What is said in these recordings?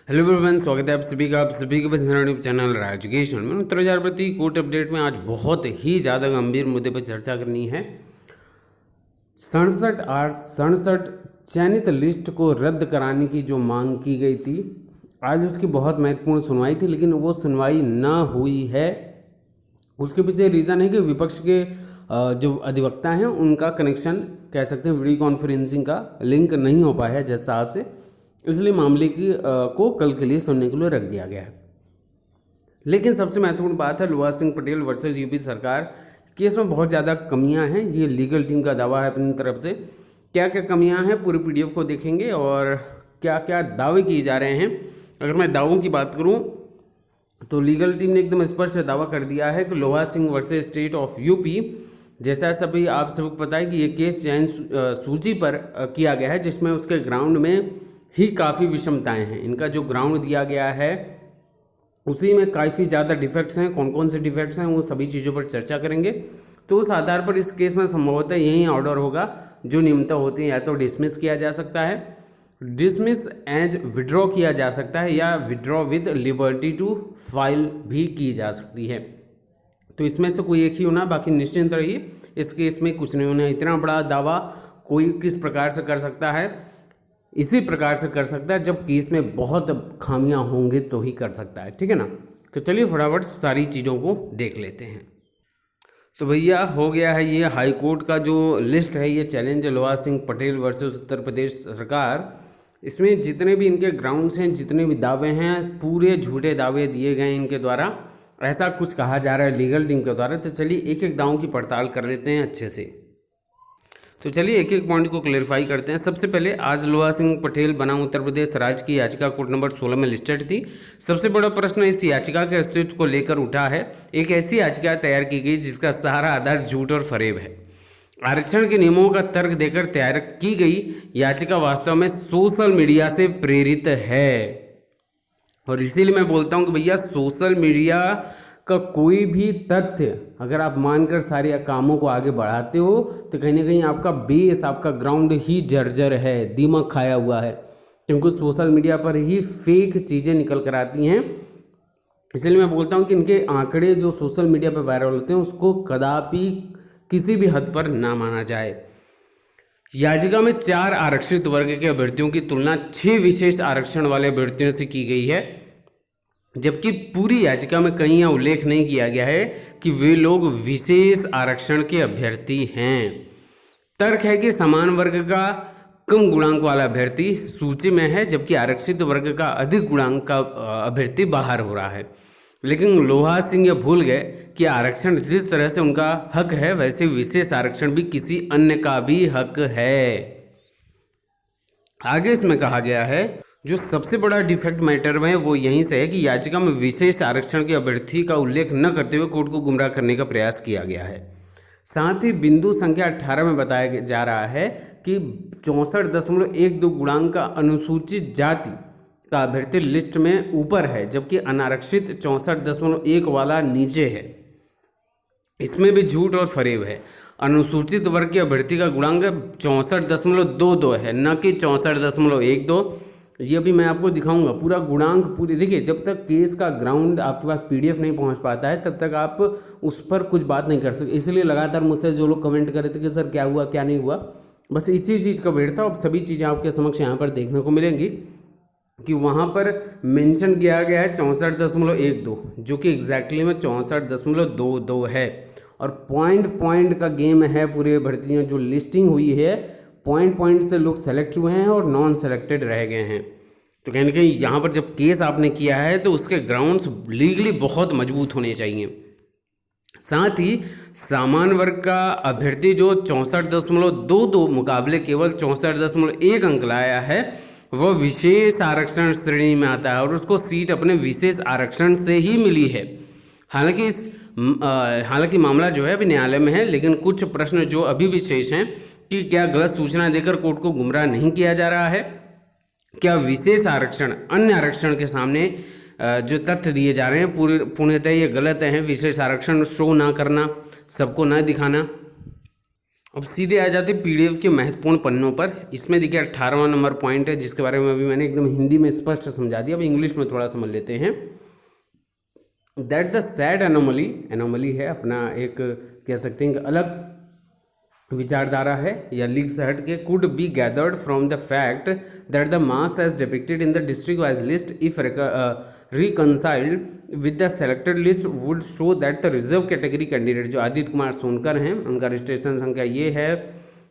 Hello everyone, स्वागत है आप सभी का यूट्यूब चैनल राजगेशन में। उत्तर हजार प्रति कोर्ट अपडेट में आज बहुत ही ज़्यादा गंभीर मुद्दे पर चर्चा करनी है। 67 चयनित लिस्ट को रद्द कराने की जो मांग की गई थी, आज उसकी बहुत महत्वपूर्ण सुनवाई थी, लेकिन वो सुनवाई ना हुई है। उसके पीछे रीज़न है कि विपक्ष के जो अधिवक्ता हैं उनका कनेक्शन कह सकते हैं वीडियो कॉन्फ्रेंसिंग का लिंक नहीं हो पाया है जज साहब से, इसलिए मामले को कल के लिए सुनने के लिए रख दिया गया है। लेकिन सबसे महत्वपूर्ण बात है लोहा सिंह पटेल वर्सेस यूपी सरकार केस में बहुत ज़्यादा कमियां हैं। ये लीगल टीम का दावा है अपनी तरफ से। क्या क्या कमियां हैं पूरे पीडीएफ को देखेंगे और क्या क्या दावे किए जा रहे हैं। अगर मैं दावों की बात करूं तो लीगल टीम ने एकदम स्पष्ट दावा कर दिया है कि लोहा Singh versus state of UP, जैसा सभी आप सबको पता है कि ये केस चयन सूची पर किया गया है, जिसमें उसके ग्राउंड में ही काफ़ी विषमताएं हैं। इनका जो ग्राउंड दिया गया है उसी में काफ़ी ज़्यादा डिफेक्ट्स हैं। कौन कौन से डिफेक्ट्स हैं वो सभी चीज़ों पर चर्चा करेंगे। तो उस आधार पर इस केस में संभवतः यही ऑर्डर होगा जो नियमता होती है, या तो डिसमिस किया जा सकता है, डिसमिस एज विड्रॉ किया जा सकता है, या withdraw with liberty to file भी की जा सकती है। तो इसमें से कोई एक ही होना, बाकी निश्चिंत रहिए इस केस में कुछ नहीं होना। इतना बड़ा दावा कोई किस प्रकार से कर सकता है, इसी प्रकार से कर सकता है जब केस में बहुत खामियां होंगे तो ही कर सकता है, ठीक है ना। तो चलिए फटाफट सारी चीज़ों को देख लेते हैं। तो भैया हो गया है ये हाई कोर्ट का जो लिस्ट है, ये चैलेंज लोहा सिंह पटेल वर्सेस उत्तर प्रदेश सरकार। इसमें जितने भी इनके ग्राउंड्स हैं, जितने भी दावे हैं, पूरे झूठे दावे दिए गए इनके द्वारा, ऐसा कुछ कहा जा रहा है लीगल टीम के द्वारा। तो चलिए एक एक दावों की पड़ताल कर लेते हैं अच्छे से। तो चलिए एक एक पॉइंट को क्लेरिफाई करते हैं। सबसे पहले आज लोहा सिंह पटेल बनाम उत्तर प्रदेश राज्य की याचिका कोर्ट नंबर 16 में लिस्टेड थी। सबसे बड़ा प्रश्न इस याचिका के अस्तित्व को लेकर उठा है। एक ऐसी याचिका तैयार की गई जिसका सारा आधार झूठ और फरेब है। आरक्षण के नियमों का तर्क देकर तैयार की गई याचिका वास्तव में सोशल मीडिया से प्रेरित है। और इसीलिए मैं बोलता हूं कि भैया सोशल मीडिया का कोई भी तथ्य अगर आप मानकर सारे कामों को आगे बढ़ाते हो तो कहीं ना कहीं आपका बेस, आपका ग्राउंड ही जर्जर है, दीमक खाया हुआ है, क्योंकि सोशल मीडिया पर ही फेक चीज़ें निकल कर आती हैं। इसलिए मैं बोलता हूं कि इनके आंकड़े जो सोशल मीडिया पर वायरल होते हैं उसको कदापि किसी भी हद पर ना माना जाए। याचिका में 4 आरक्षित वर्ग के अभ्यर्थियों की तुलना 6 विशेष आरक्षण वाले अभ्यर्थियों से की गई है, जबकि पूरी याचिका में कहीं यह उल्लेख नहीं किया गया है कि वे लोग विशेष आरक्षण के अभ्यर्थी हैं। तर्क है कि समान वर्ग का कम गुणांक वाला अभ्यर्थी सूची में है, जबकि आरक्षित वर्ग का अधिक गुणांक का अभ्यर्थी बाहर हो रहा है। लेकिन लोहा सिंह ये भूल गए कि आरक्षण जिस तरह से उनका हक है, वैसे विशेष आरक्षण भी किसी अन्य का भी हक है। आगे इसमें कहा गया है जो सबसे बड़ा डिफेक्ट मैटर में वो यहीं से है कि याचिका में विशेष आरक्षण के अभ्यर्थी का उल्लेख न करते हुए कोर्ट को गुमराह करने का प्रयास किया गया है। साथ ही बिंदु संख्या 18 में बताया जा रहा है कि 64.12 गुणांक का अनुसूचित जाति का अभ्यर्थी लिस्ट में ऊपर है, जबकि अनारक्षित 64.1 वाला नीचे है। इसमें भी झूठ और फरेब है। अनुसूचित वर्ग के अभ्यर्थी का गुणांक 64.22 है, न कि 64.12। ये भी मैं आपको दिखाऊंगा पूरा गुणांक पूरी। देखिए, जब तक केस का ग्राउंड आपके पास पीडीएफ नहीं पहुंच पाता है तब तक आप उस पर कुछ बात नहीं कर सकते। इसलिए लगातार मुझसे जो लोग कमेंट कर रहे थे कि सर क्या हुआ क्या नहीं हुआ, बस इसी चीज़ का वेट था। अब सभी चीज़ें आपके समक्ष यहाँ पर देखने को मिलेंगी कि वहाँ पर मेंशन किया गया है 64.12, जो कि एग्जैक्टली में 64.22 है। और पॉइंट का गेम है। पूरे भर्तियाँ जो लिस्टिंग हुई है, पॉइंट से लोग सेलेक्ट हुए हैं और नॉन सेलेक्टेड रह गए हैं। तो कहीं ना कहीं यहाँ पर जब केस आपने किया है तो उसके ग्राउंड्स लीगली बहुत मजबूत होने चाहिए। साथ ही सामान्य वर्ग का अभ्यर्थी जो 64.22 मुकाबले केवल 64.1 अंक लाया है, वह विशेष आरक्षण श्रेणी में आता है और उसको सीट अपने विशेष आरक्षण से ही मिली है। हालांकि मामला जो है अभी न्यायालय में है, लेकिन कुछ प्रश्न जो अभी भी शेष हैं कि क्या गलत सूचना देकर कोर्ट को गुमराह नहीं किया जा रहा है, क्या विशेष आरक्षण अन्य आरक्षण के सामने जो तथ्य दिए जा रहे हैं पूर्णतः ये गलत हैं। विशेष आरक्षण शो ना करना, सबको ना दिखाना, अब सीधे आ जाते पीडीएफ के महत्वपूर्ण पन्नों पर। इसमें देखिए 18वां नंबर पॉइंट है, जिसके बारे में अभी मैंने एकदम हिंदी में स्पष्ट समझा दिया। अब इंग्लिश में थोड़ा समझ लेते हैं। That the sad anomaly, anomaly है अपना एक कह सकते हैं कि अलग विचारधारा है या लीग से हट के, could be gathered from the fact that the marks as depicted in the district wise list if reconciled with the selected list would show that the reserve category candidate जो आदित्य कुमार सोनकर हैं, उनका रजिस्ट्रेशन संख्या ये है।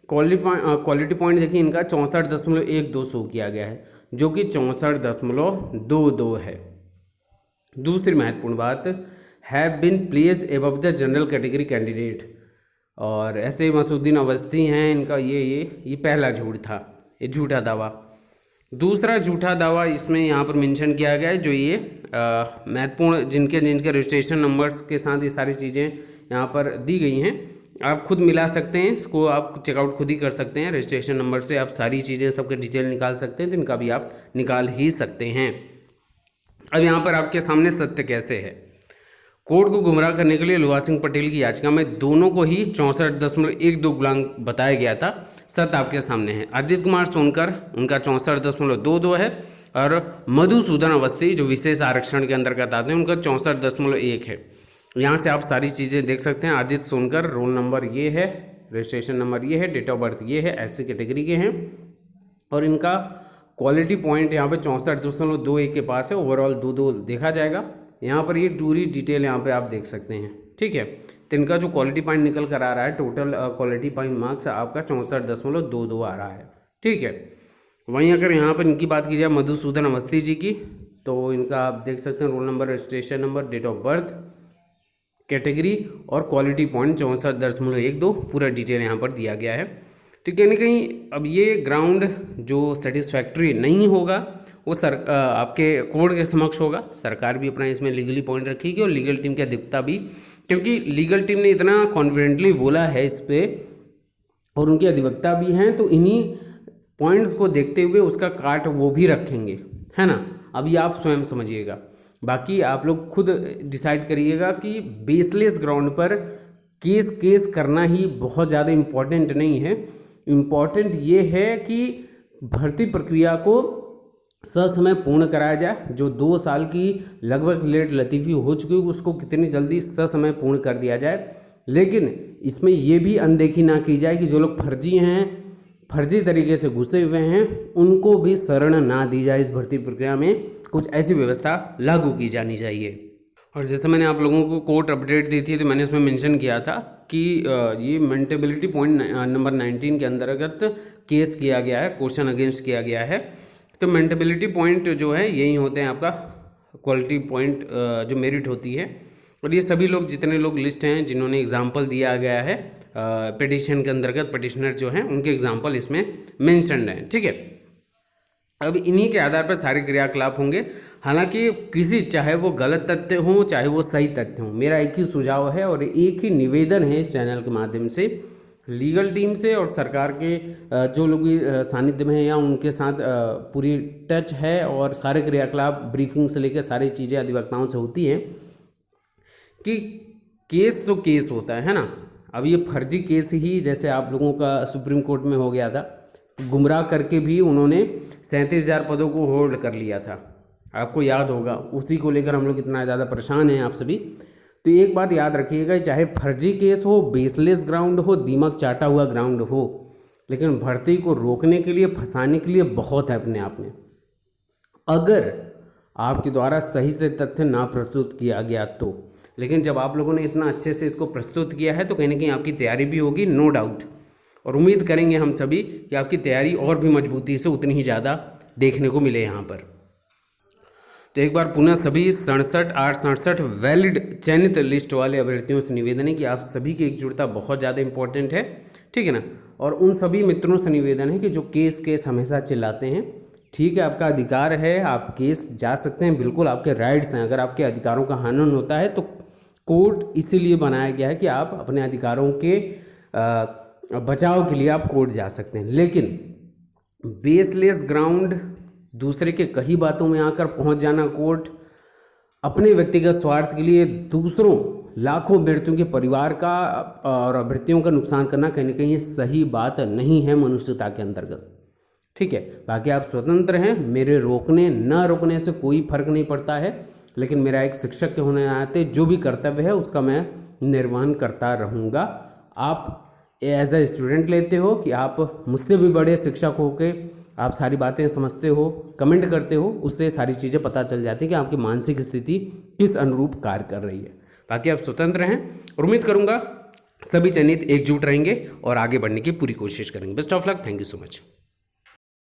Quality point देखिए इनका 64.12 show किया गया है, जो कि 64.22 है। दूसरी महत्वपूर्ण बात, have been placed above the general category candidate, और ऐसे मसूद्दीन अवस्थी हैं, इनका ये पहला झूठ था, ये झूठा दावा। दूसरा झूठा दावा इसमें यहाँ पर मेंशन किया गया है, जो ये महत्वपूर्ण जिनके रजिस्ट्रेशन नंबर्स के साथ ये सारी चीज़ें यहाँ पर दी गई हैं, आप खुद मिला सकते हैं, इसको आप चेकआउट खुद ही कर सकते हैं। रजिस्ट्रेशन नंबर से आप सारी चीज़ें सबके डिटेल निकाल सकते हैं, तो इनका भी आप निकाल ही सकते हैं। अब यहाँ पर आपके सामने सत्य कैसे है। कोर्ट को गुमराह करने के लिए लुआ सिंह पटेल की याचिका में दोनों को ही 64.12 गुणांक बताया गया था। सत्य आपके सामने है। आदित्य कुमार सोनकर उनका 64.22 है, और मधुसूदन अवस्थी जो विशेष आरक्षण के अंतर्गत आते हैं उनका 64.1 है। यहाँ से आप सारी चीज़ें देख सकते हैं। आदित्य सोनकर रोल नंबर ये है, रजिस्ट्रेशन नंबर ये है, डेट ऑफ बर्थ ये है, ऐसी कैटेगरी के हैं, और इनका क्वालिटी पॉइंट यहाँ पे 64.21 के पास है। ओवरऑल 2 देखा जाएगा। यहाँ पर ये पूरी डिटेल यहाँ पे आप देख सकते हैं, ठीक है। तो इनका जो क्वालिटी पॉइंट निकल कर आ रहा है, टोटल क्वालिटी पॉइंट मार्क्स आपका 64.22 आ रहा है, ठीक है। वहीं अगर यहाँ पर इनकी बात की जाए मधुसूदन अवस्थी जी की, तो इनका आप देख सकते हैं role number, registration number, date of birth, category और क्वालिटी पॉइंट 64.12 पूरा डिटेल यहाँ पर दिया गया है। तो कहीं ना कहीं अब ये ग्राउंड जो सेटिस्फैक्ट्री नहीं होगा वो आपके कोर्ट के समक्ष होगा। सरकार भी अपना इसमें लीगली पॉइंट रखेगी और लीगल टीम की अधिवक्ता भी, क्योंकि लीगल टीम ने इतना कॉन्फिडेंटली बोला है इस पर और उनके अधिवक्ता भी हैं, तो इन्हीं पॉइंट्स को देखते हुए उसका काट वो भी रखेंगे, है ना। अभी आप स्वयं समझिएगा, बाकी आप लोग खुद डिसाइड करिएगा कि बेसलेस ग्राउंड पर केस करना ही बहुत ज़्यादा इम्पॉर्टेंट नहीं है। इम्पॉर्टेंट ये है कि भर्ती प्रक्रिया को ससमय पूर्ण कराया जाए। जो 2 साल की लगभग लेट लतीफ़ी हो चुकी है उसको कितनी जल्दी ससमय पूर्ण कर दिया जाए। लेकिन इसमें यह भी अनदेखी ना की जाए कि जो लोग फर्जी हैं, फर्जी तरीके से घुसे हुए हैं, उनको भी शरण ना दी जाए। इस भर्ती प्रक्रिया में कुछ ऐसी व्यवस्था लागू की जानी चाहिए। और जैसे मैंने आप लोगों को कोर्ट अपडेट दी थी, तो मैंने उसमें मेंशन किया था कि ये मेंटेबिलिटी पॉइंट नंबर 19 के अंतर्गत केस किया गया है, क्वेश्चन अगेंस्ट किया गया है। तो मेंटेबिलिटी पॉइंट जो है यही होते हैं आपका क्वालिटी पॉइंट जो मेरिट होती है। और ये सभी लोग, जितने लोग लिस्ट हैं जिन्होंने एग्जाम्पल दिया गया है पिटिशन के अंतर्गत, पिटिशनर जो हैं उनके एग्जाम्पल इसमें मेंशन्ड हैं, ठीक है। अब इन्हीं के आधार पर सारे क्रियाकलाप होंगे। हालांकि किसी, चाहे वो गलत तथ्य हों चाहे वो सही तथ्य हों, मेरा एक ही सुझाव है और एक ही निवेदन है इस चैनल के माध्यम से लीगल टीम से और सरकार के जो लोग सानिध्य में हैं या उनके साथ पूरी टच है, और सारे क्रियाकलाप ब्रीफिंग से लेकर सारी चीज़ें अधिवक्ताओं से होती हैं कि केस तो केस होता है ना। अब ये फर्जी केस ही जैसे आप लोगों का सुप्रीम कोर्ट में हो गया था, गुमराह करके भी उन्होंने 37,000 पदों को होल्ड कर लिया था, आपको याद होगा। उसी को लेकर हम लोग इतना ज़्यादा परेशान हैं आप सभी। तो एक बात याद रखिएगा, चाहे फर्जी केस हो, बेसलेस ग्राउंड हो, दीमक चाटा हुआ ग्राउंड हो, लेकिन भर्ती को रोकने के लिए, फंसाने के लिए बहुत है अपने आप में। अगर आपके द्वारा सही से तथ्य ना प्रस्तुत किया गया तो, लेकिन जब आप लोगों ने इतना अच्छे से इसको प्रस्तुत किया है तो कहीं ना कहीं आपकी तैयारी भी होगी, नो डाउट। और उम्मीद करेंगे हम सभी कि आपकी तैयारी और भी मजबूती से उतनी ही ज़्यादा देखने को मिले यहाँ पर। तो एक बार पुनः सभी 67 वैलिड चयनित लिस्ट वाले अभ्यर्थियों से निवेदन है कि आप सभी की एकजुटता बहुत ज़्यादा इंपॉर्टेंट है, ठीक है ना। और उन सभी मित्रों से निवेदन है कि जो केस हमेशा चिल्लाते हैं, ठीक है, आपका अधिकार है, आप केस जा सकते हैं, बिल्कुल आपके राइट्स हैं। अगर आपके अधिकारों का हनन होता है तो कोर्ट इसीलिए बनाया गया है कि आप अपने अधिकारों के बचाव के लिए आप कोर्ट जा सकते हैं। लेकिन बेसलेस ग्राउंड, दूसरे के कई बातों में आकर पहुंच जाना कोर्ट, अपने व्यक्तिगत स्वार्थ के लिए दूसरों लाखों अभ्यर्थियों के परिवार का और अभ्यर्थियों का नुकसान करना कहीं ना कहीं ये सही बात नहीं है मनुष्यता के अंतर्गत। ठीक है, बाकी आप स्वतंत्र हैं, मेरे रोकने न रोकने से कोई फर्क नहीं पड़ता है, लेकिन मेरा एक शिक्षक के होने नाते जो भी कर्तव्य है उसका मैं निर्वहन करता रहूँगा। आप एज अ स्टूडेंट लेते हो कि आप मुझसे भी बड़े शिक्षक हो के आप सारी बातें समझते हो, कमेंट करते हो, उससे सारी चीज़ें पता चल जाती हैं कि आपकी मानसिक स्थिति किस अनुरूप कार्य कर रही है। बाकी आप स्वतंत्र हैं और उम्मीद करूँगा सभी चयनित एकजुट रहेंगे और आगे बढ़ने की पूरी कोशिश करेंगे। Best of luck, thank you so much.